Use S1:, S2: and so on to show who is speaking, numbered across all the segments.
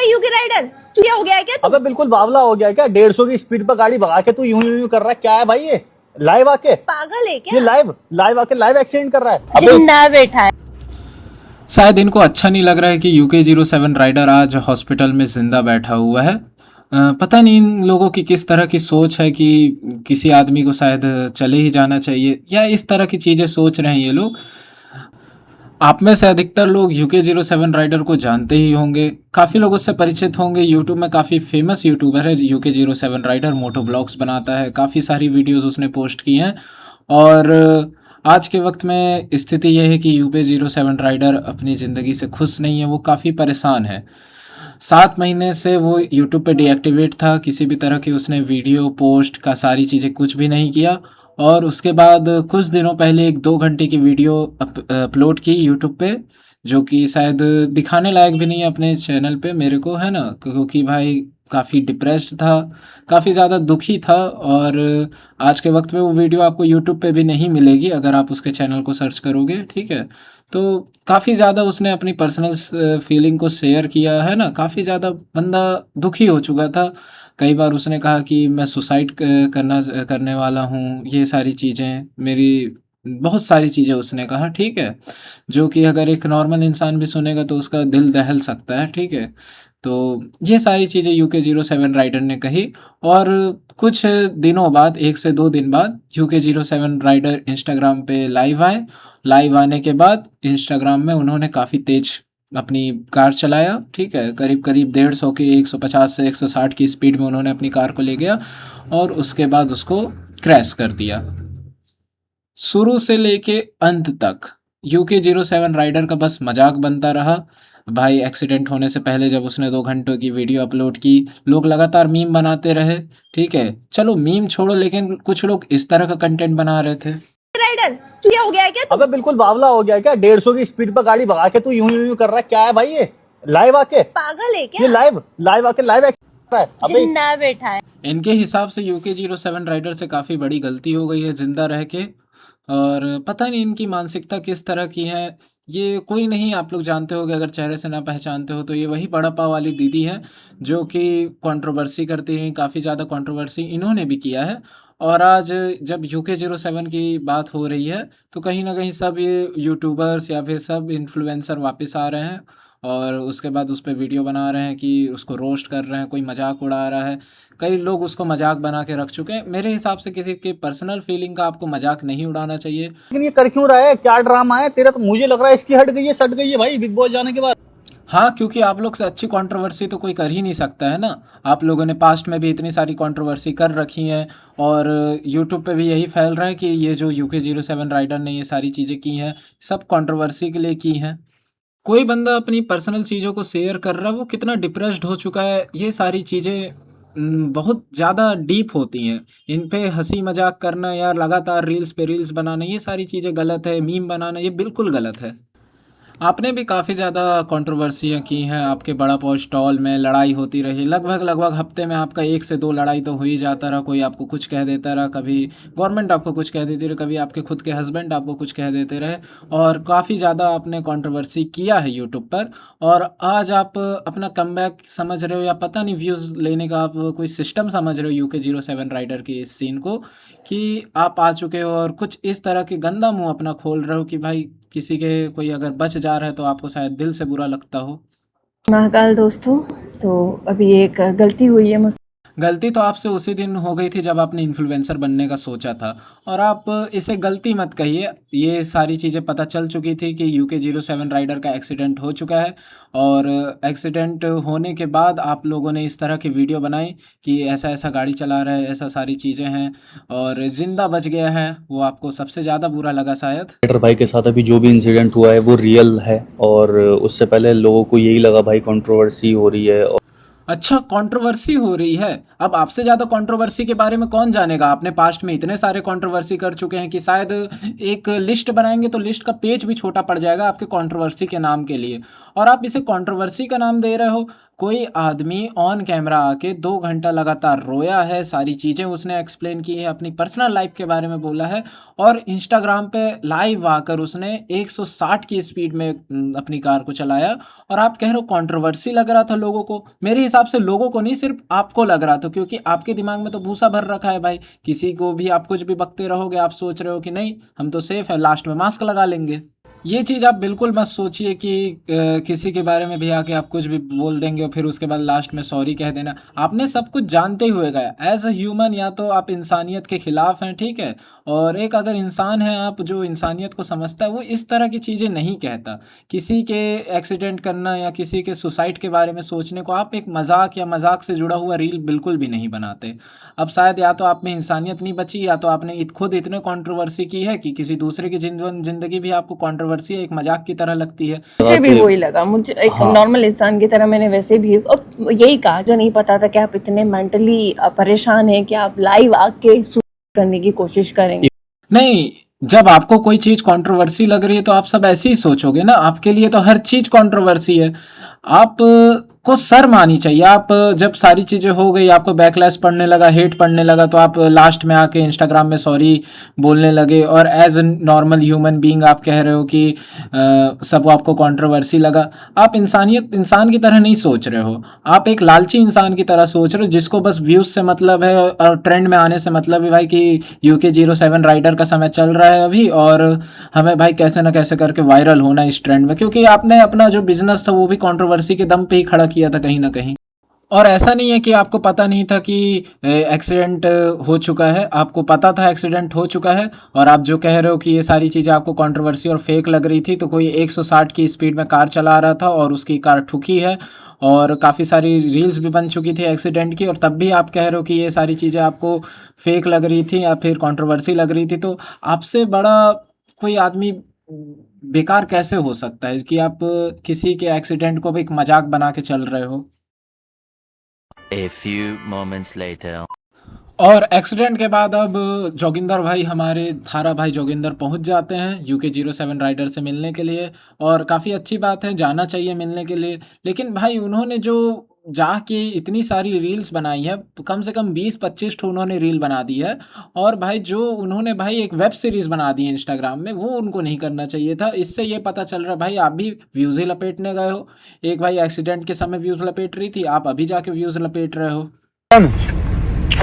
S1: भाई UK rider चुतिया हो गया है क्या तू?
S2: अबे बिल्कुल बावला हो गया है क्या? 150 की स्पीड पर गाड़ी भगा के तू यूं यूं यूं कर रहा है? क्या है भाई ये? लाइव आके
S1: पागल है
S2: ये
S1: क्या?
S2: लाइव आके लाइव एक्सीडेंट कर रहा है। अबे
S1: जिंदा बैठा है।
S3: शायद इनको अच्छा नहीं लग रहा है कि UK07 राइडर आज हॉस्पिटल में जिंदा बैठा हुआ है। पता नहीं इन लोगों की किस तरह की सोच है कि किसी आदमी को शायद चले ही जाना चाहिए, या इस तरह की चीज़ें सोच रहे हैं ये लोग। आप में से अधिकतर लोग UK07 राइडर को जानते ही होंगे, काफ़ी लोग उससे परिचित होंगे। यूट्यूब में काफ़ी फेमस यूट्यूबर है UK07 राइडर, मोटो ब्लॉग्स बनाता है, काफ़ी सारी वीडियोस उसने पोस्ट की हैं। और आज के वक्त में स्थिति यह है कि UK07 राइडर अपनी ज़िंदगी से खुश नहीं है, वो काफ़ी परेशान है। 7 महीने से वो यूट्यूब पे डीएक्टिवेट था, किसी भी तरह की उसने वीडियो पोस्ट का सारी चीज़ें कुछ भी नहीं किया। और उसके बाद कुछ दिनों पहले एक 2 घंटे की वीडियो अपलोड की यूट्यूब पे, जो कि शायद दिखाने लायक भी नहीं है अपने चैनल पे मेरे को, है ना, क्योंकि भाई काफ़ी डिप्रेस्ड था, काफ़ी ज़्यादा दुखी था। और आज के वक्त में वो वीडियो आपको यूट्यूब पे भी नहीं मिलेगी अगर आप उसके चैनल को सर्च करोगे, ठीक है। तो काफ़ी ज़्यादा उसने अपनी पर्सनल फीलिंग को शेयर किया है ना, काफ़ी ज़्यादा बंदा दुखी हो चुका था। कई बार उसने कहा कि मैं सुसाइड करने वाला हूँ, ये सारी चीज़ें मेरी, बहुत सारी चीज़ें उसने कहा, ठीक है, जो कि अगर एक नॉर्मल इंसान भी सुनेगा तो उसका दिल दहल सकता है, ठीक है। तो ये सारी चीज़ें UK07 राइडर ने कही। और कुछ दिनों बाद, 1 से 2 दिन बाद, UK07 राइडर इंस्टाग्राम पे लाइव आए। लाइव आने के बाद इंस्टाग्राम में उन्होंने काफ़ी तेज अपनी कार चलाया, ठीक है, करीब करीब 150 की, 150 से 160 की स्पीड में उन्होंने अपनी कार को ले गया और उसके बाद उसको क्रैश कर दिया। शुरू से लेके अंत तक UK07 राइडर का बस मजाक बनता रहा। भाई एक्सीडेंट होने से पहले जब उसने 2 घंटों की वीडियो अपलोड की, लोग लगातार मीम बनाते रहे, ठीक है। चलो मीम छोड़ो, लेकिन कुछ लोग इस तरह का कंटेंट बना रहे थे।
S1: राइडर चुतिया हो गया है क्या तू?
S2: अबे बिल्कुल बावला हो गया है क्या? 150 की स्पीड पर गाड़ी भगा के तू यूं यूं यूं कर रहा है? क्या है भाई ये? लाइव आके
S1: पागल है
S2: ये
S1: क्या?
S2: लाइव आके लाइव एक्सीडेंट कर रहा है। अबे
S1: जिंदा बैठा है।
S3: इनके हिसाब से UK07 राइडर से काफ़ी बड़ी गलती हो गई है जिंदा रह के। और पता नहीं इनकी मानसिकता किस तरह की है। ये कोई नहीं, आप लोग जानते होगे, अगर चेहरे से ना पहचानते हो तो ये वही बड़ा पाव वाली दीदी हैं जो कि कंट्रोवर्सी करती रही, काफ़ी ज़्यादा कंट्रोवर्सी इन्होंने भी किया है। और आज जब UK07 की बात हो रही है तो कहीं ना कहीं सब ये यूट्यूबर्स या फिर सब इन्फ्लुएंसर वापस आ रहे हैं और उसके बाद उस पर वीडियो बना रहे हैं कि उसको रोस्ट कर रहे हैं, कोई मजाक उड़ा रहा है। कई लोग उसको मजाक बना के रख चुके हैं। मेरे हिसाब से किसी के पर्सनल फीलिंग का आपको मजाक नहीं उड़ाना चाहिए।
S2: लेकिन ये कर क्यों रहा है? क्या ड्रामा है तेरा? तो मुझे लग रहा है इसकी हट गई है, सट गई है भाई बिग बॉस जाने के बाद।
S3: हाँ, क्योंकि आप लोग से अच्छी कंट्रोवर्सी तो कोई कर ही नहीं सकता है ना। आप लोगों ने पास्ट में भी इतनी सारी कंट्रोवर्सी कर रखी हैं और यूट्यूब पे भी यही फैल रहा है कि ये जो UK07 राइडर ने ये सारी चीज़ें की हैं, सब कंट्रोवर्सी के लिए की हैं। कोई बंदा अपनी पर्सनल चीज़ों को शेयर कर रहा है, वो कितना डिप्रेस्ड हो चुका है, ये सारी चीज़ें बहुत ज़्यादा डीप होती हैं। इन पे हंसी मजाक करना या लगातार रील्स पे रील्स बनाना, ये सारी चीज़ें गलत है। मीम बनाना ये बिल्कुल गलत है। आपने भी काफ़ी ज़्यादा कंट्रोवर्सियाँ की हैं। आपके बड़ा पाव स्टॉल में लड़ाई होती रही, लगभग हफ्ते में आपका 1 से 2 लड़ाई तो हो ही जाता रहा। कोई आपको कुछ कह देता रहा, कभी गवर्नमेंट आपको कुछ कह देती रही, कभी आपके खुद के हस्बैंड आपको कुछ कह देते रहे। और काफ़ी ज़्यादा आपने कंट्रोवर्सी किया है यूट्यूब पर। और आज आप अपना कमबैक समझ रहे हो या पता नहीं व्यूज़ लेने का आप कोई सिस्टम समझ रहे हो UK07 राइडर की इस सीन को, कि आप आ चुके हो और कुछ इस तरह के गंदा मुंह अपना खोल रहे हो कि भाई किसी के कोई अगर बच जा रहा है तो आपको शायद दिल से बुरा लगता हो।
S4: महाकाल दोस्तों, तो अभी एक गलती हुई है मुझसे।
S3: गलती तो आपसे उसी दिन हो गई थी जब आपने इन्फ्लुएंसर बनने का सोचा था, और आप इसे गलती मत कहिए। ये सारी चीज़ें पता चल चुकी थी कि UK07 राइडर का एक्सीडेंट हो चुका है। और एक्सीडेंट होने के बाद आप लोगों ने इस तरह की वीडियो बनाई कि ऐसा ऐसा गाड़ी चला रहा है, ऐसा सारी चीज़ें हैं, और ज़िंदा बच गया है, वो आपको सबसे ज़्यादा बुरा लगा शायद।
S5: राइडर भाई के साथ अभी जो भी इंसिडेंट हुआ है वो रियल है, और उससे पहले लोगों को यही लगा भाई कंट्रोवर्सी हो रही है।
S3: अच्छा, कंट्रोवर्सी हो रही है। अब आपसे ज़्यादा कंट्रोवर्सी के बारे में कौन जानेगा। आपने पास्ट में इतने सारे कंट्रोवर्सी कर चुके हैं कि शायद एक लिस्ट बनाएंगे तो लिस्ट का पेज भी छोटा पड़ जाएगा आपके कंट्रोवर्सी के नाम के लिए। और आप इसे कंट्रोवर्सी का नाम दे रहे हो। कोई आदमी ऑन कैमरा आके 2 घंटा लगातार रोया है, सारी चीज़ें उसने एक्सप्लेन की है, अपनी पर्सनल लाइफ के बारे में बोला है और इंस्टाग्राम पे लाइव आकर उसने 160 की स्पीड में अपनी कार को चलाया और आप कह रहे हो कंट्रोवर्सी लग रहा था लोगों को। मेरे हिसाब से लोगों को नहीं, सिर्फ आपको लग रहा था, क्योंकि आपके दिमाग में तो भूसा भर रखा है भाई। किसी को भी आप कुछ भी बकते रहोगे, आप सोच रहे हो कि नहीं हम तो सेफ है, लास्ट में मास्क लगा लेंगे। ये चीज़ आप बिल्कुल मत सोचिए कि किसी के बारे में भी आके आप कुछ भी बोल देंगे और फिर उसके बाद लास्ट में सॉरी कह देना। आपने सब कुछ जानते हुए गया एज अ ह्यूमन, या तो आप इंसानियत के खिलाफ हैं, ठीक है, और एक अगर इंसान है आप जो इंसानियत को समझता है वो इस तरह की चीज़ें नहीं कहता। किसी के एक्सीडेंट करना या किसी के सुसाइड के बारे में सोचने को आप एक मजाक या मजाक से जुड़ा हुआ रील बिल्कुल भी नहीं बनाते। अब शायद या तो आप में इंसानियत नहीं बची या तो आपने खुद इतने कंट्रोवर्सी की है कि किसी दूसरे की जिंदगी भी आपको कंट्रोवर्सी एक मजाक की तरह लगती है।
S4: मुझे भी वही लगा, मुझे एक नॉर्मल इंसान की तरह मैंने वैसे भी और यही कहा, जो नहीं पता था कि आप इतने मेंटली परेशान हैं कि आप लाइव आके सुसाइड करने की कोशिश करेंगे।
S3: नहीं, जब आपको कोई चीज़ कंट्रोवर्सी लग रही है तो आप सब ऐसे ही सोचोगे ना। आपके लिए तो हर चीज़ कंट्रोवर्सी है। आप को शर्म आनी चाहिए। आप जब सारी चीज़ें हो गई, आपको बैकलैश पड़ने लगा, हेट पड़ने लगा, तो आप लास्ट में आके इंस्टाग्राम में सॉरी बोलने लगे और as a normal human being आप कह रहे हो कि सब आपको कंट्रोवर्सी लगा। आप इंसान की तरह नहीं सोच रहे हो, आप एक लालची इंसान की तरह सोच रहे हो जिसको बस व्यूज़ से मतलब है और ट्रेंड में आने से मतलब है भाई कि UK07 राइडर का समय चल रहा है अभी और हमें भाई कैसे ना कैसे करके वायरल होना इस ट्रेंड में, क्योंकि आपने अपना जो बिजनेस था वो भी कंट्रोवर्सी के दम पे ही खड़ा किया था कहीं ना कहीं। और ऐसा नहीं है कि आपको पता नहीं था कि एक्सीडेंट हो चुका है, आपको पता था एक्सीडेंट हो चुका है और आप जो कह रहे हो कि ये सारी चीज़ें आपको कंट्रोवर्सी और फेक लग रही थी। तो कोई 160 की स्पीड में कार चला रहा था और उसकी कार ठुकी है और काफ़ी सारी रील्स भी बन चुकी थी एक्सीडेंट की, और तब भी आप कह रहे हो कि ये सारी चीज़ें आपको फेक लग रही थी या फिर कंट्रोवर्सी लग रही थी। तो आपसे बड़ा कोई आदमी बेकार कैसे हो सकता है कि आप किसी के एक्सीडेंट को भी एक मजाक बना के चल रहे हो।
S6: A few moments later.
S3: और एक्सीडेंट के बाद अब जोगिंदर भाई, हमारे धारा भाई जोगिंदर पहुंच जाते हैं UK07 राइडर से मिलने के लिए, और काफ़ी अच्छी बात है, जाना चाहिए मिलने के लिए। लेकिन भाई उन्होंने जो जाके इतनी सारी रील्स बनाई है, कम से कम 20-25 ठो उन्होंने रील बना दी है, और भाई जो उन्होंने भाई एक वेब सीरीज़ बना दी है इंस्टाग्राम में, वो उनको नहीं करना चाहिए था। इससे ये पता चल रहा है भाई आप भी व्यूज़ ही लपेटने गए हो। एक भाई एक्सीडेंट के समय व्यूज़ लपेट रही थी, आप अभी जाके व्यूज़ लपेट रहे हो।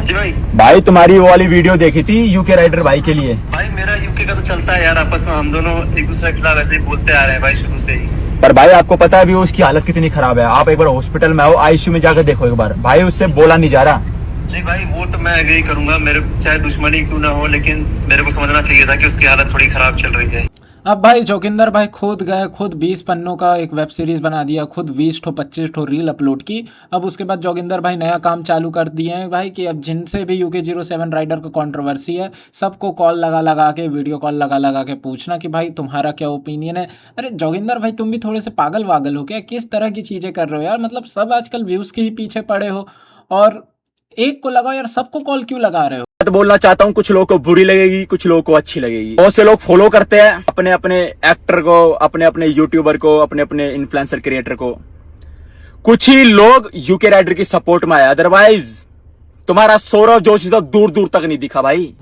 S7: जी
S8: भाई तुम्हारी वो वाली वीडियो देखी थी UK राइडर भाई के लिए।
S7: भाई मेरा UK का तो चलता है यार, आपस में हम दोनों एक दूसरे के खिलाफ ऐसे ही बोलते आ रहे हैं भाई शुरू से ही।
S8: पर भाई आपको पता है अभी उसकी हालत कितनी खराब है। आप एक बार हॉस्पिटल में आओ, ICU में जाकर देखो एक बार। भाई उससे बोला नहीं जा रहा।
S7: जी भाई वो तो मैं एग्री करूंगा, मेरे चाहे दुश्मनी क्यों ना हो, लेकिन मेरे को समझना चाहिए था कि उसकी हालत थोड़ी खराब चल रही है।
S3: अब भाई जोगिंदर भाई खुद गए, खुद 20 पन्नों का एक वेब सीरीज़ बना दिया, खुद 20-25 ठो रील अपलोड की। अब उसके बाद जोगिंदर भाई नया काम चालू कर दिए हैं भाई कि अब जिनसे भी UK07 राइडर का कंट्रोवर्सी है सबको कॉल लगा के, वीडियो कॉल लगा के पूछना कि भाई तुम्हारा क्या ओपिनियन है। अरे जोगिंदर भाई तुम भी थोड़े से पागल वागल हो क्या? किस तरह की चीज़ें कर रहे हो यार? मतलब सब आजकल व्यूज़ के ही पीछे पड़े हो और एक को लगाओ यार, सबको कॉल क्यों लगा रहे हो?
S8: बोलना चाहता हूँ, कुछ लोगों को बुरी लगेगी, कुछ लोगों को अच्छी लगेगी। बहुत से लोग फॉलो करते हैं अपने अपने एक्टर को, अपने अपने यूट्यूबर को, अपने अपने इन्फ्लुएंसर क्रिएटर को। कुछ ही लोग UK राइडर की सपोर्ट में आए, अदरवाइज तुम्हारा सौरव जोशी तो दूर दूर तक नहीं दिखा भाई।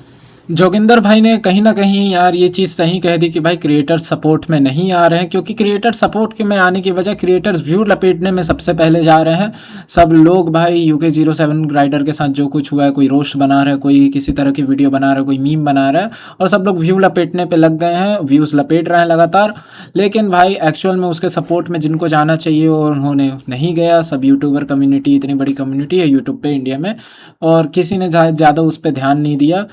S3: जोगिंदर भाई ने कहीं ना कहीं यार ये चीज़ सही कह दी कि भाई क्रिएटर सपोर्ट में नहीं आ रहे हैं, क्योंकि क्रिएटर सपोर्ट में आने की वजह क्रिएटर्स व्यू लपेटने में सबसे पहले जा रहे हैं। सब लोग भाई UK07 राइडर के साथ जो कुछ हुआ है, कोई रोस्ट बना रहा है, कोई किसी तरह की वीडियो बना रहा है, कोई मीम बना रहा है, और सब लोग व्यू लपेटने पर लग गए हैं, व्यूज़ लपेट रहे हैं लगातार। लेकिन भाई एक्चुअल में उसके सपोर्ट में जिनको जाना चाहिए वो उन्होंने नहीं गया। सब यूट्यूबर कम्युनिटी, इतनी बड़ी कम्युनिटी है यूट्यूब पे इंडिया में, और किसी ने ज़्यादा उस पर ध्यान नहीं दिया।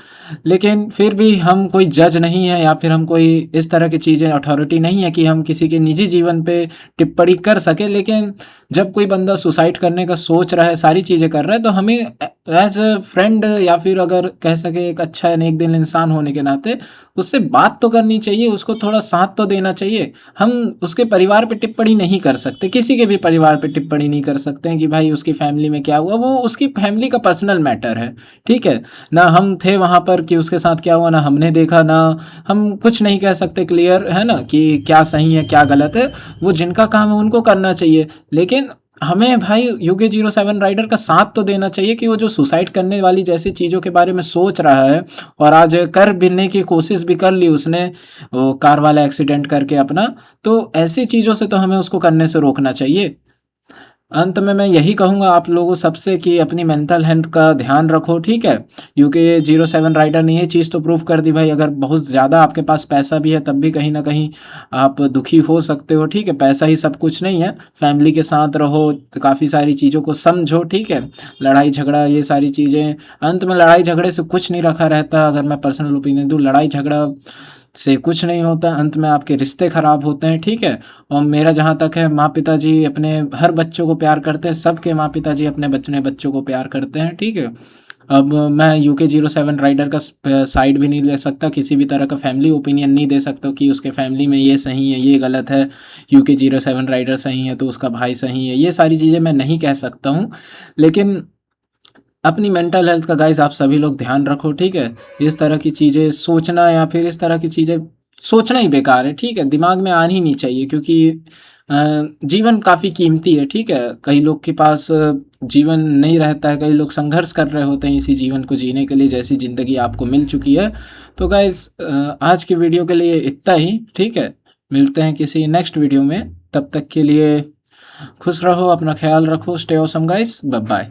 S3: लेकिन फिर भी हम कोई जज नहीं है या फिर हम कोई इस तरह की चीज़ें अथॉरिटी नहीं है कि हम किसी के निजी जीवन पे टिप्पणी कर सके। लेकिन जब कोई बंदा सुसाइड करने का सोच रहा है, सारी चीज़ें कर रहा है, तो हमें एज ए फ्रेंड या फिर अगर कह सके एक अच्छा नेक दिल इंसान होने के नाते उससे बात तो करनी चाहिए, उसको थोड़ा साथ तो देना चाहिए। हम उसके परिवार पे टिप्पणी नहीं कर सकते, किसी के भी परिवार पे टिप्पणी नहीं कर सकते हैं कि भाई उसकी फैमिली में क्या हुआ, वो उसकी फैमिली का पर्सनल मैटर है, ठीक है ना। हम थे वहाँ पर कि उसके साथ क्या हुआ ना हमने देखा, ना हम कुछ नहीं कह सकते क्लियर है ना कि क्या सही है क्या गलत है। वो जिनका काम है उनको करना चाहिए, लेकिन हमें भाई UK07 राइडर का साथ तो देना चाहिए कि वो जो सुसाइड करने वाली जैसी चीज़ों के बारे में सोच रहा है और आज कर बिनने की कोशिश भी कर ली उसने, वो कार वाला एक्सीडेंट करके अपना, तो ऐसी चीज़ों से तो हमें उसको करने से रोकना चाहिए। अंत में मैं यही कहूँगा आप लोगों सबसे कि अपनी मेंटल हेल्थ का ध्यान रखो, ठीक है। UK07 राइडर ने ये चीज़ तो प्रूव कर दी भाई, अगर बहुत ज़्यादा आपके पास पैसा भी है तब भी कहीं ना कहीं आप दुखी हो सकते हो, ठीक है। पैसा ही सब कुछ नहीं है, फैमिली के साथ रहो, तो काफ़ी सारी चीज़ों को समझो, ठीक है। लड़ाई झगड़ा ये सारी चीज़ें, अंत में लड़ाई झगड़े से कुछ नहीं रखा रहता। अगर मैं पर्सनल ओपिनियन दूँ, लड़ाई झगड़ा से कुछ नहीं होता, अंत में आपके रिश्ते खराब होते हैं, ठीक है। और मेरा जहाँ तक है, माँ पिता जी अपने हर बच्चों को प्यार करते हैं, सबके माँ पिता जी अपने बच्चों को प्यार करते हैं, ठीक है। अब मैं UK07 राइडर का साइड भी नहीं ले सकता, किसी भी तरह का फैमिली ओपिनियन नहीं दे सकता कि उसके फैमिली में ये सही है ये गलत है, UK07 राइडर सही है तो उसका भाई सही है, ये सारी चीज़ें मैं नहीं कह सकता हूँ। लेकिन अपनी मेंटल हेल्थ का गाइस आप सभी लोग ध्यान रखो, ठीक है। इस तरह की चीज़ें सोचना या फिर इस तरह की चीज़ें सोचना ही बेकार है, ठीक है। दिमाग में आनी ही नहीं चाहिए, क्योंकि जीवन काफ़ी कीमती है, ठीक है। कई लोग के पास जीवन नहीं रहता है, कई लोग संघर्ष कर रहे होते हैं इसी जीवन को जीने के लिए, जैसी ज़िंदगी आपको मिल चुकी है। तो गाइस आज की वीडियो के लिए इतना ही, ठीक है। मिलते हैं किसी नेक्स्ट वीडियो में, तब तक के लिए खुश रहो, अपना ख्याल रखो, stay awesome guys, bye bye.